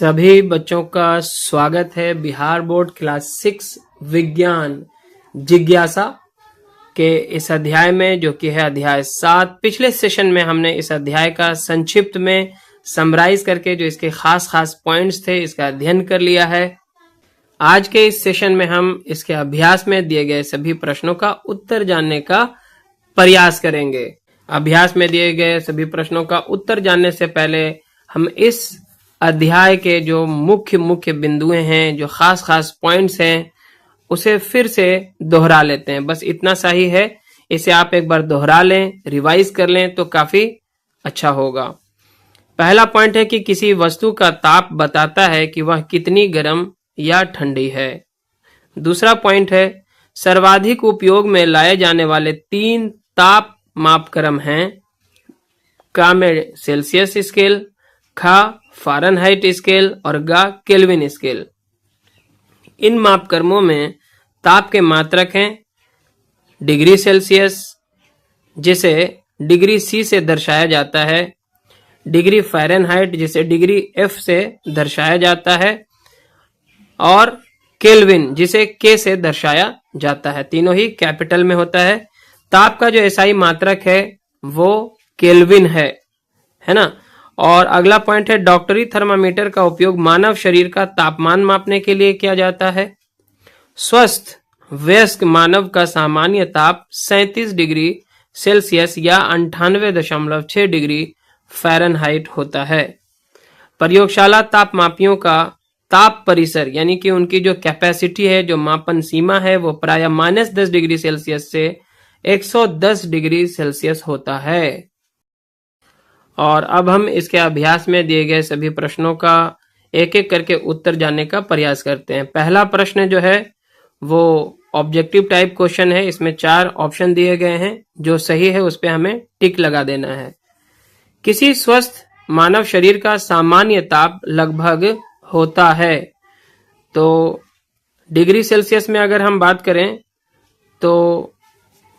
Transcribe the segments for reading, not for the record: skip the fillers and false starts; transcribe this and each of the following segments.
सभी बच्चों का स्वागत है बिहार बोर्ड क्लास 6 विज्ञान जिज्ञासा के इस अध्याय में, जो कि है अध्याय 7। पिछले सेशन में हमने इस अध्याय का संक्षिप्त में समराइज करके जो इसके खास पॉइंट्स थे इसका अध्ययन कर लिया है। आज के इस सेशन में हम इसके अभ्यास में दिए गए सभी प्रश्नों का उत्तर जानने का प्रयास करेंगे। अभ्यास में दिए गए सभी प्रश्नों का उत्तर जानने से पहले हम इस अध्याय के जो मुख्य बिंदुएं हैं, जो खास पॉइंट्स हैं, उसे फिर से दोहरा लेते हैं। बस इतना सा ही है, इसे आप एक बार दोहरा लें, रिवाइज कर लें तो काफी अच्छा होगा। पहला पॉइंट है कि किसी वस्तु का ताप बताता है कि वह कितनी गर्म या ठंडी है। दूसरा पॉइंट है सर्वाधिक उपयोग में लाए जाने वाले 3 ताप मापक्रम हैं। का में सेल्सियस स्केल, खा फ़ारेनहाइट स्केल और गा केल्विन स्केल। इन मापक्रमों में ताप के मात्रक हैं डिग्री सेल्सियस, जिसे डिग्री सी से दर्शाया जाता है, डिग्री फ़ारेनहाइट जिसे डिग्री एफ से दर्शाया जाता है, और केल्विन जिसे के से दर्शाया जाता है। तीनों ही कैपिटल में होता है। ताप का जो एसआई मात्रक है वो केल्विन है ना। और अगला पॉइंट है डॉक्टरी थर्मामीटर का उपयोग मानव शरीर का तापमान मापने के लिए किया जाता है। स्वस्थ वयस्क मानव का सामान्य ताप 37 डिग्री सेल्सियस या 98.6 डिग्री फ़ारेनहाइट होता है। प्रयोगशाला तापमापियों का ताप परिसर यानी कि उनकी जो कैपेसिटी है, जो मापन सीमा है, वो प्रायः -10 डिग्री सेल्सियस से 110 डिग्री सेल्सियस होता है। और अब हम इसके अभ्यास में दिए गए सभी प्रश्नों का एक एक करके उत्तर जानने का प्रयास करते हैं। पहला प्रश्न जो है वो ऑब्जेक्टिव टाइप क्वेश्चन है। इसमें 4 ऑप्शन दिए गए हैं, जो सही है उस पे हमें टिक लगा देना है। किसी स्वस्थ मानव शरीर का सामान्य ताप लगभग होता है, तो डिग्री सेल्सियस में अगर हम बात करें तो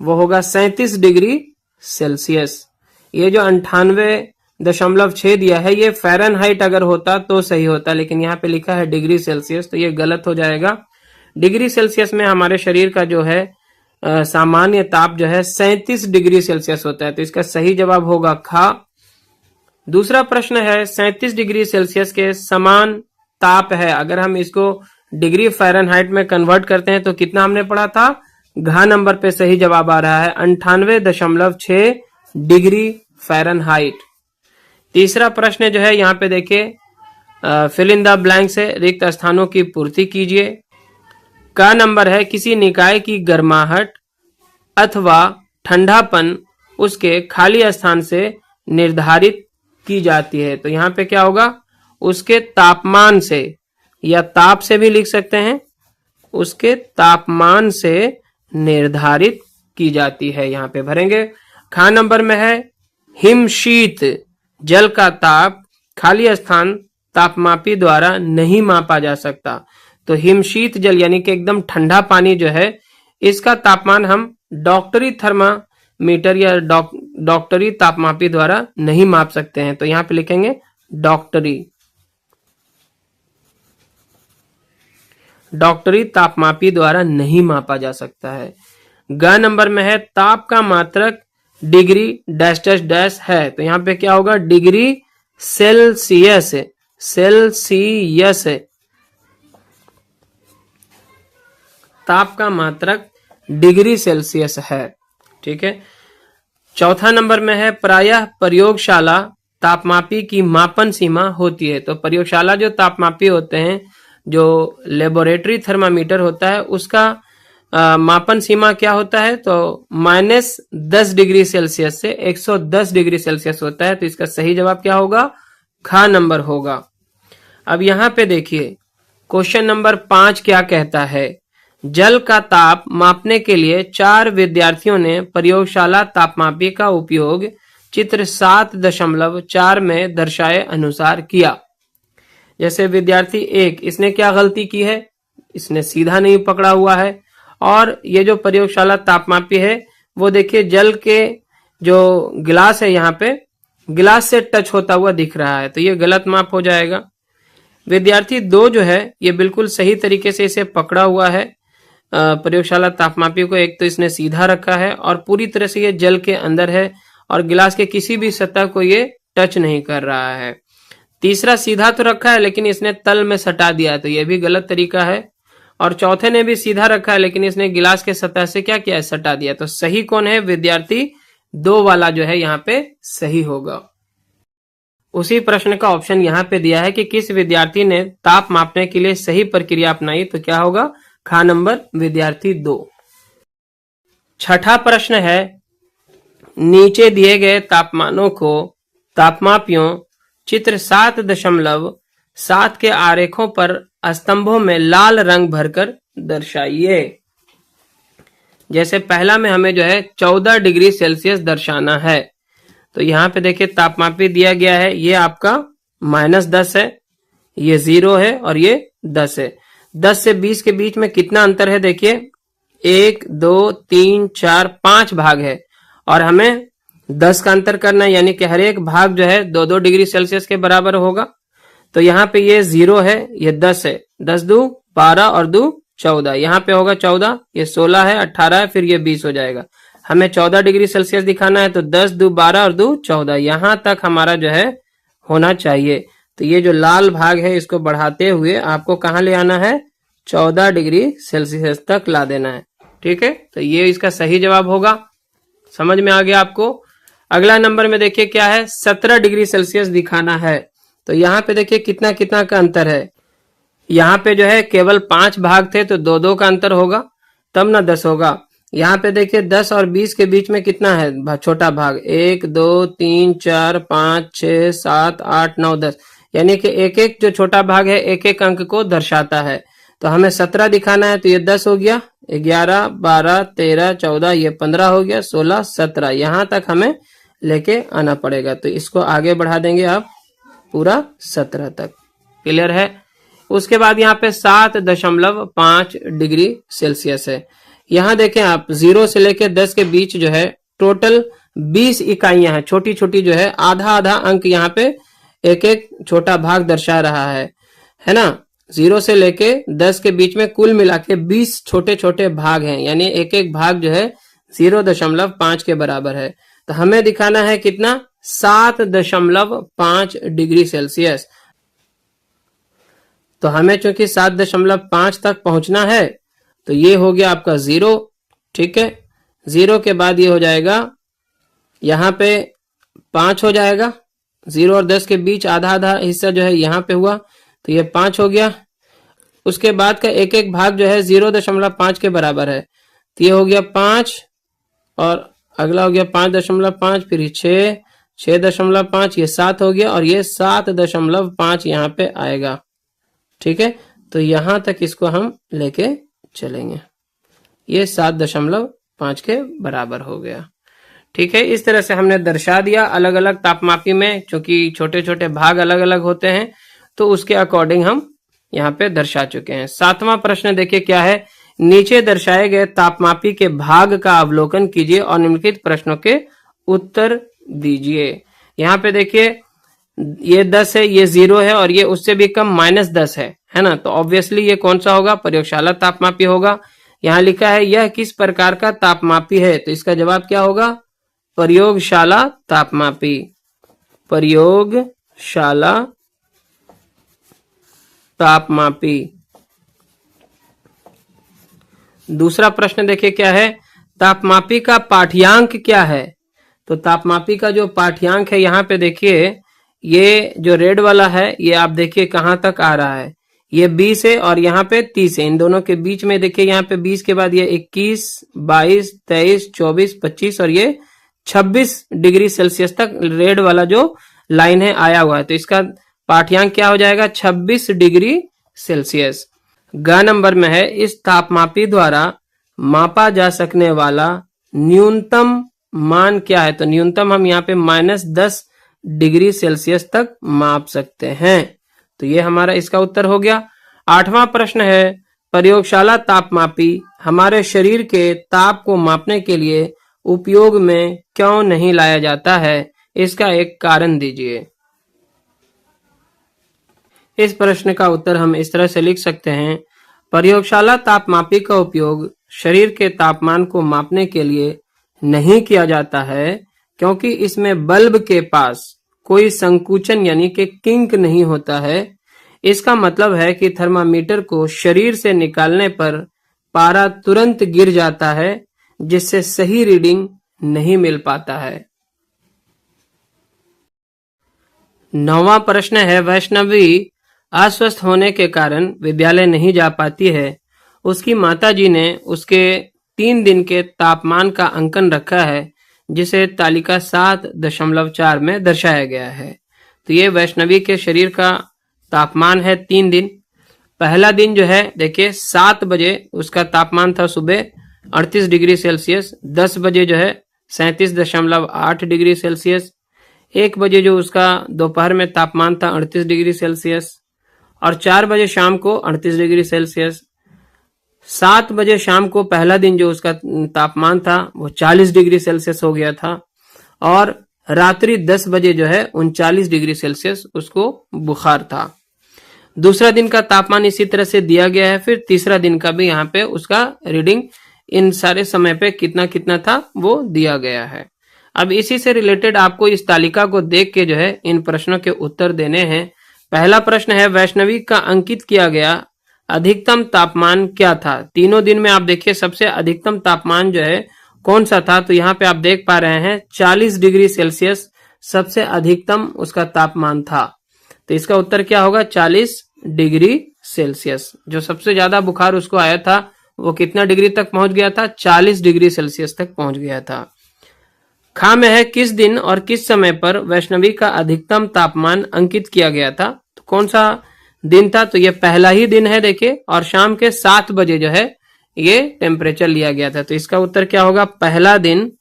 वो होगा 37 डिग्री सेल्सियस। ये जो 98.6 दिया है ये फ़ारेनहाइट अगर होता तो सही होता, लेकिन यहाँ पे लिखा है डिग्री सेल्सियस, तो ये गलत हो जाएगा। डिग्री सेल्सियस में हमारे शरीर का जो है सामान्य ताप जो है 37 डिग्री सेल्सियस होता है, तो इसका सही जवाब होगा खा। दूसरा प्रश्न है 37 डिग्री सेल्सियस के समान ताप है, अगर हम इसको डिग्री फ़ारेनहाइट में कन्वर्ट करते हैं तो कितना हमने पढ़ा था, घ नंबर पे सही जवाब आ रहा है 98.6 डिग्री फ़ारेनहाइट। तीसरा प्रश्न जो है यहाँ पे देखिए फिल इन द ब्लैंक से रिक्त स्थानों की पूर्ति कीजिए। का नंबर है किसी निकाय की गर्माहट अथवा ठंडापन उसके खाली स्थान से निर्धारित की जाती है, तो यहाँ पे क्या होगा, उसके तापमान से, या ताप से भी लिख सकते हैं, उसके तापमान से निर्धारित की जाती है, यहाँ पे भरेंगे। खा नंबर में है हिमशीत जल का ताप खाली स्थान तापमापी द्वारा नहीं मापा जा सकता, तो हिमशीत जल यानी कि एकदम ठंडा पानी जो है इसका तापमान हम डॉक्टरी थर्मामीटर या डॉक्टरी तापमापी द्वारा नहीं माप सकते हैं, तो यहाँ पे लिखेंगे डॉक्टरी तापमापी द्वारा नहीं मापा जा सकता है। ग नंबर में है ताप का मात्रक डिग्री डैश डैश डैश है, तो यहाँ पे क्या होगा, डिग्री सेल्सियस। ताप का मात्रक डिग्री सेल्सियस है, ठीक है। चौथा नंबर में है प्रायः प्रयोगशाला तापमापी की मापन सीमा होती है, तो प्रयोगशाला जो तापमापी होते हैं, जो लेबोरेटरी थर्मामीटर होता है, उसका मापन सीमा क्या होता है, तो -10 डिग्री सेल्सियस से 110 डिग्री सेल्सियस होता है, तो इसका सही जवाब क्या होगा, खा नंबर होगा। अब यहाँ पे देखिए क्वेश्चन नंबर 5 क्या कहता है, जल का ताप मापने के लिए 4 विद्यार्थियों ने प्रयोगशाला तापमापी का उपयोग चित्र 7.4 में दर्शाए अनुसार किया। जैसे विद्यार्थी 1, इसने क्या गलती की है, इसने सीधा नहीं पकड़ा हुआ है, और ये जो प्रयोगशाला तापमापी है वो देखिए जल के जो गिलास है यहाँ पे गिलास से टच होता हुआ दिख रहा है, तो ये गलत माप हो जाएगा। विद्यार्थी 2 जो है ये बिल्कुल सही तरीके से इसे पकड़ा हुआ है। प्रयोगशाला तापमापी को एक तो इसने सीधा रखा है और पूरी तरह से ये जल के अंदर है और गिलास के किसी भी सतह को ये टच नहीं कर रहा है। तीसरा सीधा तो रखा है लेकिन इसने तल में सटा दिया है, तो ये भी गलत तरीका है। और चौथे ने भी सीधा रखा है लेकिन इसने गिलास के सतह से क्या किया है, सटा दिया। तो सही कौन है? विद्यार्थी 2 वाला जो है यहाँ पे सही होगा। उसी प्रश्न का ऑप्शन यहाँ पे दिया है कि किस विद्यार्थी ने ताप मापने के लिए सही प्रक्रिया अपनाई, तो क्या होगा? खा नंबर विद्यार्थी 2। छठा प्रश्न है, नीचे दिए गए तापमानों को तापमापियों चित्र 7.7 के आरेखों पर स्तंभों में लाल रंग भरकर दर्शाइए। जैसे पहला में हमें जो है 14 डिग्री सेल्सियस दर्शाना है, तो यहाँ पे देखिए तापमापी दिया गया है, ये आपका -10 है, ये 0 है और ये 10 है। 10 से 20 के बीच में कितना अंतर है? देखिए 1 2 3 4 5 भाग है और हमें 10 का अंतर करना है, यानी कि हर एक भाग जो है 2-2 डिग्री सेल्सियस के बराबर होगा। तो यहाँ पे ये 0 है, ये 10 है, 10 2 12 और 2 14, यहाँ पे होगा 14, ये 16 है, 18 है, फिर ये 20 हो जाएगा। हमें 14 डिग्री सेल्सियस दिखाना है, तो 10 2 12 और 2 14, यहां तक हमारा जो है होना चाहिए। तो ये जो लाल भाग है इसको बढ़ाते हुए आपको कहां ले आना है? 14 डिग्री सेल्सियस तक ला देना है। ठीक है, तो ये इसका सही जवाब होगा। समझ में आ गया आपको? अगला नंबर में देखिए क्या है, 17 डिग्री सेल्सियस दिखाना है। तो यहाँ पे देखिए कितना कितना का अंतर है। यहाँ पे जो है केवल 5 भाग थे, तो 2-2 का अंतर होगा, तब ना 10 होगा। यहाँ पे देखिए 10 और 20 के बीच में कितना है छोटा भाग? 1 2 3 4 5 6 7 8 9 10, यानी कि एक एक जो छोटा भाग है एक एक अंक को दर्शाता है। तो हमें 17 दिखाना है, तो ये 10 हो गया, 11 12 13 14, ये 15 हो गया, 16 17, यहाँ तक हमें लेके आना पड़ेगा। तो इसको आगे बढ़ा देंगे आप पूरा 17 तक। क्लियर है? उसके बाद यहाँ पे 7.5 डिग्री सेल्सियस है। यहाँ देखें आप 0 से लेके 10 के बीच जो है टोटल 20 इकाइयां हैं, छोटी छोटी जो है आधा आधा अंक यहाँ पे एक एक छोटा भाग दर्शा रहा है ना। 0 से लेके 10 के बीच में कुल मिला के 20 छोटे छोटे भाग हैं, यानी एक एक भाग जो है 0.5 के बराबर है। तो हमें दिखाना है कितना? 7.5 डिग्री सेल्सियस। तो हमें चूंकि 7.5 तक पहुंचना है, तो ये हो गया आपका 0। ठीक है, 0 के बाद ये हो जाएगा यहाँ पे 5 हो जाएगा, 0 और 10 के बीच आधा आधा हिस्सा जो है यहाँ पे हुआ, तो ये 5 हो गया। उसके बाद का एक एक भाग जो है 0.5 के बराबर है, तो ये हो गया 5 और अगला हो गया 5.5, फिर 6 6.5, ये 7 हो गया और ये 7.5 यहाँ पे आएगा। ठीक है, तो यहां तक इसको हम लेके चलेंगे, ये 7.5 के बराबर हो गया। ठीक है, इस तरह से हमने दर्शा दिया अलग अलग तापमापी में, क्योंकि छोटे छोटे भाग अलग अलग होते हैं, तो उसके अकॉर्डिंग हम यहाँ पे दर्शा चुके हैं। 7वां प्रश्न देखिए क्या है, नीचे दर्शाए गए तापमापी के भाग का अवलोकन कीजिए और निम्नलिखित प्रश्नों के उत्तर दीजिए। यहाँ पे देखिए ये 10 है, ये 0 है और ये उससे भी कम -10 है ना। तो ऑब्वियसली ये कौन सा होगा? प्रयोगशाला तापमापी होगा। यहाँ लिखा है यह किस प्रकार का तापमापी है, तो इसका जवाब क्या होगा? प्रयोगशाला तापमापी। प्रयोगशाला तापमापी। दूसरा प्रश्न देखिए क्या है, तापमापी का पाठ्यांक क्या है? तो तापमापी का जो पाठ्यांक है यहाँ पे देखिए, ये जो रेड वाला है ये आप देखिए कहां तक आ रहा है, ये 20 है और यहाँ पे 30 है। इन दोनों के बीच में देखिए यहाँ पे 20 के बाद ये 21 22 23 24 25 और ये 26 डिग्री सेल्सियस तक रेड वाला जो लाइन है आया हुआ है। तो इसका पाठ्यांक क्या हो जाएगा? 26 डिग्री सेल्सियस। ग नंबर में है, इस तापमापी द्वारा मापा जा सकने वाला न्यूनतम मान क्या है? तो न्यूनतम हम यहाँ पे -10 डिग्री सेल्सियस तक माप सकते हैं। तो ये हमारा इसका उत्तर हो गया। 8वां प्रश्न है, प्रयोगशाला तापमापी हमारे शरीर के ताप को मापने के लिए उपयोग में क्यों नहीं लाया जाता है? इसका एक कारण दीजिए। इस प्रश्न का उत्तर हम इस तरह से लिख सकते हैं, प्रयोगशाला तापमापी का उपयोग शरीर के तापमान को मापने के लिए नहीं किया जाता है क्योंकि इसमें बल्ब के पास कोई संकुचन यानी कि किंक नहीं होता है। इसका मतलब है कि थर्मामीटर को शरीर से निकालने पर पारा तुरंत गिर जाता है, जिससे सही रीडिंग नहीं मिल पाता है। 9वां प्रश्न है, वैष्णवी अस्वस्थ होने के कारण विद्यालय नहीं जा पाती है। उसकी माताजी ने उसके 3 दिन के तापमान का अंकन रखा है, जिसे तालिका 7.4 में दर्शाया गया है। तो ये वैष्णवी के शरीर का तापमान है 3 दिन। पहला दिन जो है देखिए 7 बजे उसका तापमान था सुबह 38 डिग्री सेल्सियस, 10 बजे जो है 37.8 डिग्री सेल्सियस, 1 बजे जो उसका दोपहर में तापमान था 38 डिग्री सेल्सियस, और 4 बजे शाम को 38 डिग्री सेल्सियस। 7 बजे शाम को पहला दिन जो उसका तापमान था वो 40 डिग्री सेल्सियस हो गया था, और रात्रि 10 बजे जो है 39 डिग्री सेल्सियस उसको बुखार था। दूसरा दिन का तापमान इसी तरह से दिया गया है। फिर तीसरा दिन का भी यहाँ पे उसका रीडिंग इन सारे समय पे कितना कितना था वो दिया गया है। अब इसी से रिलेटेड आपको इस तालिका को देख के जो है इन प्रश्नों के उत्तर देने हैं। पहला प्रश्न है, वैष्णवी का अंकित किया गया अधिकतम तापमान क्या था? तीनों दिन में आप देखिए सबसे अधिकतम तापमान जो है कौन सा था, तो यहाँ पे आप देख पा रहे हैं 40 डिग्री सेल्सियस सबसे अधिकतम उसका तापमान था। तो इसका उत्तर क्या होगा? 40 डिग्री सेल्सियस। जो सबसे ज्यादा बुखार उसको आया था वो कितना डिग्री तक पहुंच गया था? 40 डिग्री सेल्सियस तक पहुंच गया था। खा में है, किस दिन और किस समय पर वैष्णवी का अधिकतम तापमान अंकित किया गया था? तो कौन सा दिन था? तो ये पहला ही दिन है देखिए, और शाम के 7 बजे जो है ये टेम्परेचर लिया गया था। तो इसका उत्तर क्या होगा? पहला दिन,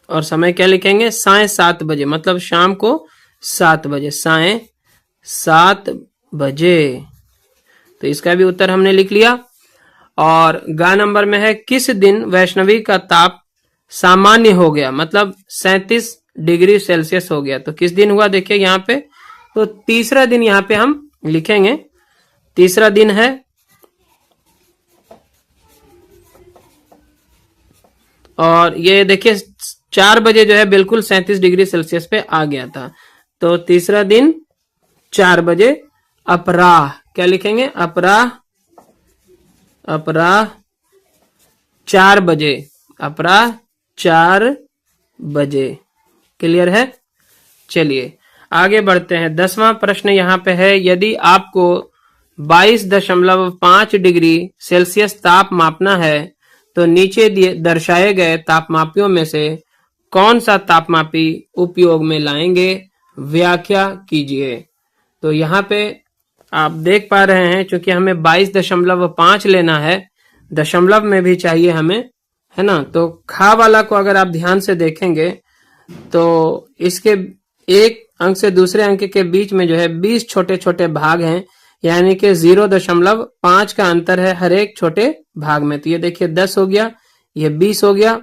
और समय क्या लिखेंगे? साय 7 बजे, मतलब शाम को 7 बजे, साय 7 बजे। तो इसका भी उत्तर हमने लिख लिया। और गा नंबर में है, किस दिन वैष्णवी का ताप सामान्य हो गया, मतलब 37 डिग्री सेल्सियस हो गया? तो किस दिन हुआ देखिए यहाँ पे, तो तीसरा दिन यहाँ पे हम लिखेंगे। तीसरा दिन है, और ये देखिए 4 बजे जो है बिल्कुल 37 डिग्री सेल्सियस पे आ गया था। तो तीसरा दिन 4 बजे अपराह, क्या लिखेंगे? अपराह 4 बजे, अपराह 4 बजे। क्लियर है? चलिए आगे बढ़ते हैं। 10वां प्रश्न यहाँ पे है, यदि आपको 22.5 डिग्री सेल्सियस ताप मापना है तो नीचे दर्शाए गए तापमापियों में से कौन सा तापमापी उपयोग में लाएंगे? व्याख्या कीजिए। तो यहाँ पे आप देख पा रहे हैं, चूंकि हमें 22.5 लेना है, दशमलव में भी चाहिए हमें, है ना। तो खा वाला को अगर आप ध्यान से देखेंगे तो इसके एक अंक से दूसरे अंक के बीच में जो है 20 छोटे छोटे भाग हैं, यानी कि 0.5 का अंतर है हर एक छोटे भाग में। तो ये देखिए 10 हो गया, ये 20 हो गया।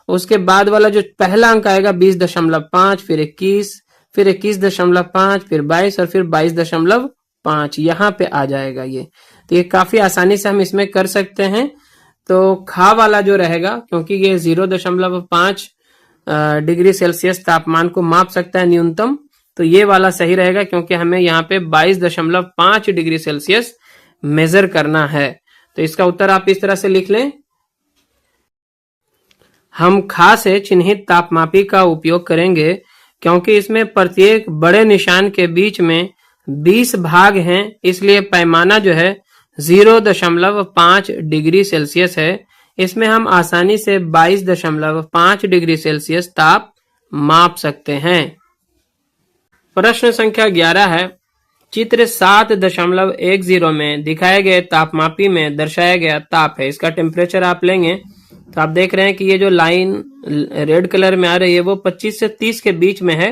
उसके बाद वाला जो पहला अंक आएगा 20.5, फिर 21, फिर 21.5, फिर 22 और फिर 22.5 यहाँ पे आ जाएगा ये। तो ये काफी आसानी से हम इसमें कर सकते हैं। तो खा वाला जो रहेगा, क्योंकि ये 0.5 डिग्री सेल्सियस तापमान को माप सकता है न्यूनतम, तो ये वाला सही रहेगा, क्योंकि हमें यहाँ पे 22.5 डिग्री सेल्सियस मेजर करना है। तो इसका उत्तर आप इस तरह से लिख लें, हम खा से चिन्हित तापमापी का उपयोग करेंगे क्योंकि इसमें प्रत्येक बड़े निशान के बीच में 20 भाग हैं, इसलिए पैमाना जो है 0.5 डिग्री सेल्सियस है। इसमें हम आसानी से 22.5 डिग्री सेल्सियस ताप माप सकते हैं। प्रश्न संख्या 11 है, चित्र 7.10 में दिखाए गए तापमापी में दर्शाया गया ताप है, इसका टेम्परेचर आप लेंगे। तो आप देख रहे हैं कि ये जो लाइन रेड कलर में आ रही है वो 25 से 30 के बीच में है।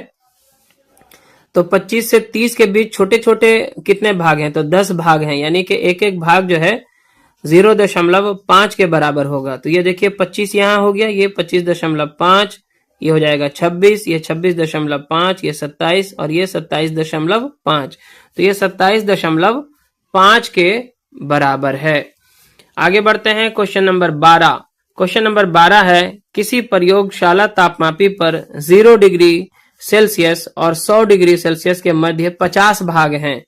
तो 25 से 30 के बीच छोटे छोटे कितने भाग हैं? तो 10 भाग हैं, यानी कि एक एक भाग जो है 0.5 के बराबर होगा। तो ये देखिए 25 यहाँ हो गया, ये 25.5, ये हो जाएगा 26, ये 26.5, ये 27 और ये 27.5। तो ये 27.5 के बराबर है। आगे बढ़ते हैं क्वेश्चन नंबर 12। क्वेश्चन नंबर 12 है, किसी प्रयोगशाला तापमापी पर 0 डिग्री सेल्सियस और 100 डिग्री सेल्सियस के मध्य 50 भाग हैं।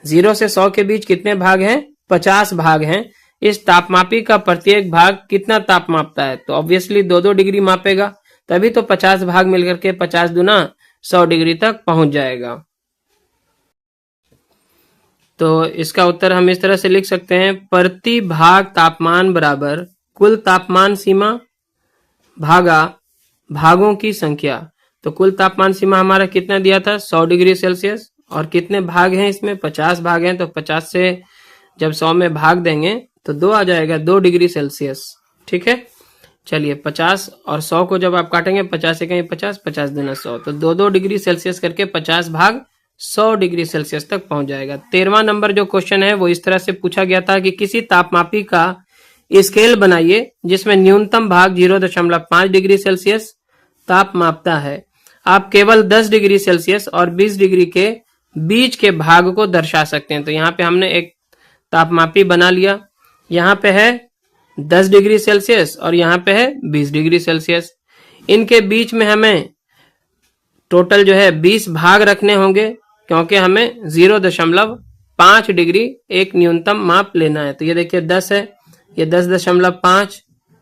0 से 100 के बीच कितने भाग हैं? 50 भाग हैं। इस तापमापी का प्रत्येक भाग कितना ताप मापता है? तो ऑब्वियसली 2-2 डिग्री मापेगा, तभी तो 50 भाग मिलकर के 50 दूना 100 डिग्री तक पहुंच जाएगा। तो इसका उत्तर हम इस तरह से लिख सकते हैं, प्रति भाग तापमान बराबर कुल तापमान सीमा भागा भागों की संख्या। तो कुल तापमान सीमा हमारा कितना दिया था? 100 डिग्री सेल्सियस। और कितने भाग हैं इसमें? 50 भाग हैं। तो 50 से जब 100 में भाग देंगे तो 2 आ जाएगा, 2 डिग्री सेल्सियस। ठीक है, चलिए 50 और 100 को जब आप काटेंगे, 50 से कहीं 50, 50 दूना 100, तो 2-2 डिग्री सेल्सियस करके 50 भाग 100 डिग्री सेल्सियस तक पहुंच जाएगा। 13वां नंबर जो क्वेश्चन है वो इस तरह से पूछा गया था कि किसी तापमापी का स्केल बनाइए जिसमें न्यूनतम भाग 0.5 डिग्री सेल्सियस ताप मापता है। आप केवल 10 डिग्री सेल्सियस और 20 डिग्री के बीच के भाग को दर्शा सकते हैं। तो यहाँ पे हमने एक तापमापी बना लिया, यहाँ पे है 10 डिग्री सेल्सियस और यहाँ पे है 20 डिग्री सेल्सियस। इनके बीच में हमें टोटल जो है 20 भाग रखने होंगे, क्योंकि हमें 0.5 डिग्री एक न्यूनतम माप लेना है। तो ये देखिए 10 है, ये 10.5,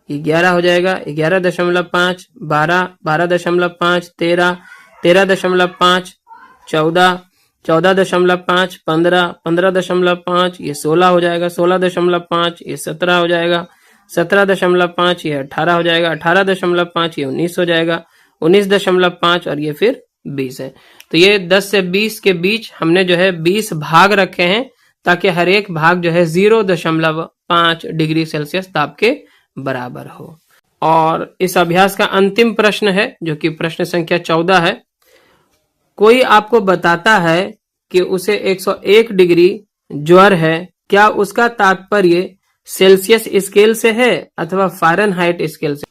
ये 11 हो जाएगा, 11.5, 12, 12.5, 13, 13.5, 14, 14.5, 15, 15.5, ये 16 हो जाएगा, 16.5, ये 17 हो जाएगा, 17.5, ये 18 हो जाएगा, 18.5, ये 19 हो जाएगा, 19.5 और ये फिर 20 है। तो ये 10 से 20 के बीच हमने जो है 20 भाग रखे हैं, ताकि हर एक भाग जो है 0.5 डिग्री सेल्सियस ताप के बराबर हो। और इस अभ्यास का अंतिम प्रश्न है, जो कि प्रश्न संख्या 14 है। कोई आपको बताता है कि उसे 101 डिग्री ज्वर है, क्या उसका तात्पर्य सेल्सियस स्केल से है अथवा फ़ारेनहाइट स्केल से?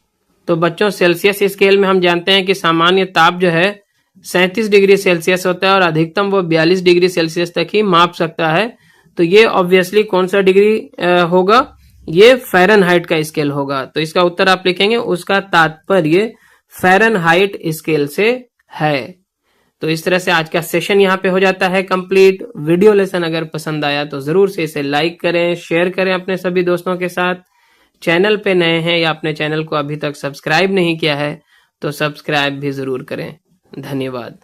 तो बच्चों, सेल्सियस स्केल में हम जानते हैं कि सामान्य ताप जो है 37 डिग्री सेल्सियस होता है और अधिकतम वो 42 डिग्री सेल्सियस तक ही माप सकता है। तो ये ऑब्वियसली कौन सा डिग्री होगा? ये फ़ारेनहाइट का स्केल होगा। तो इसका उत्तर आप लिखेंगे, उसका तात्पर्य फ़ारेनहाइट स्केल से है। तो इस तरह से आज का सेशन यहाँ पे हो जाता है कंप्लीट। वीडियो लेसन अगर पसंद आया तो जरूर से इसे लाइक करें, शेयर करें अपने सभी दोस्तों के साथ। चैनल पे नए हैं या अपने चैनल को अभी तक सब्सक्राइब नहीं किया है तो सब्सक्राइब भी जरूर करें। धन्यवाद।